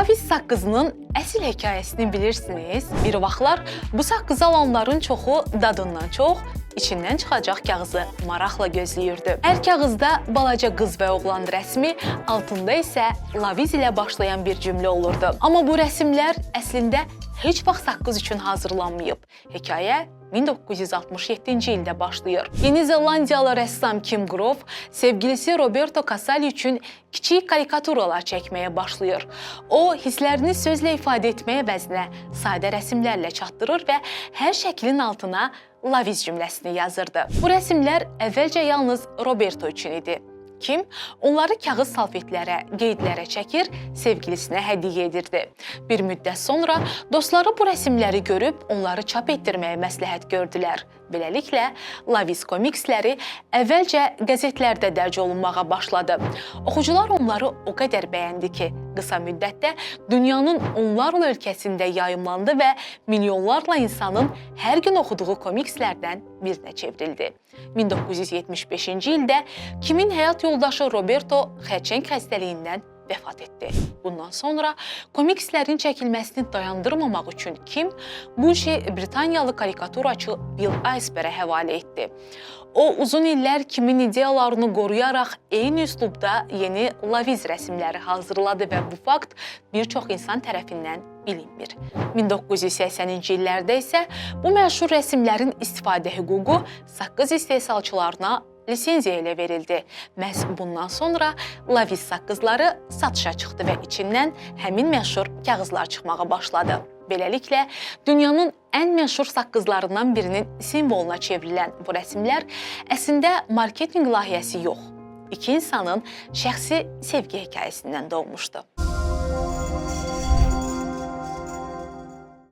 Lavis saqqızının əsl hekayəsini bilirsiniz. Bir vaxtlar bu saqqızı alanların çoxu dadından çox, içindən çıxacaq kağızı maraqla gözləyirdi. Hər kağızda balaca qız və oğlan rəsmi, altında isə Lavis ilə başlayan bir cümlə olurdu. Amma bu rəsmlər əslində heç vaxt saqqız üçün hazırlanmayıb. Hekayə 1967-ci ildə başlayır. Yeni Zelandiyalı rəssam Kim Grove sevgilisi Roberto Casali üçün kiçik karikaturalar çəkməyə başlayır. O, hisslərini sözlə ifadə etməyə əvəzinə sadə rəsmlərlə çatdırır və hər şəklin altına Lavis cümləsini yazırdı. Bu rəsmlər əvvəlcə yalnız Roberto üçün idi. Kim onları kağız salfetlərə, qeydlərə çəkir, sevgilisinə hədiyyə edirdi. Bir müddət sonra dostları bu rəsmləri görüb onları çap etdirməyə məsləhət gördülər. Beləliklə, Lavis komiksləri əvvəlcə qəzetlərdə dərc olunmağa başladı. Oxucular onları o qədər bəyəndi ki, qısa müddətdə dünyanın onlarla ölkəsində yayımlandı və milyonlarla insanın hər gün oxuduğu komikslərdən birinə çevrildi. 1975-ci ildə Kimin həyat yoldaşı Roberto xərçəng xəstəliyindən vəfat etdi. Bundan sonra komikslərin çəkilməsini dayandırmamaq üçün Kim bu işi Britaniyalı karikaturaçı Bill Eisbergə həvalə etdi. O, uzun illər Kimin ideyalarını qoruyaraq eyni üslubda yeni Lavis rəsmləri hazırladı və bu fakt bir çox insan tərəfindən bilinmir. 1980-ci illərdə isə bu məşhur rəsmlərin istifadə hüququ saqqız istehsalçılarına lisenziya ilə verildi. Məhz bundan sonra Lavis saqqızları satışa çıxdı və içindən həmin məşhur kağızlar çıxmağa başladı. Beləliklə, dünyanın ən məşhur saqqızlarından birinin simvoluna çevrilən bu rəsmlər əslində marketinq layihəsi yox, iki insanın şəxsi sevgi hekayəsindən doğmuşdu.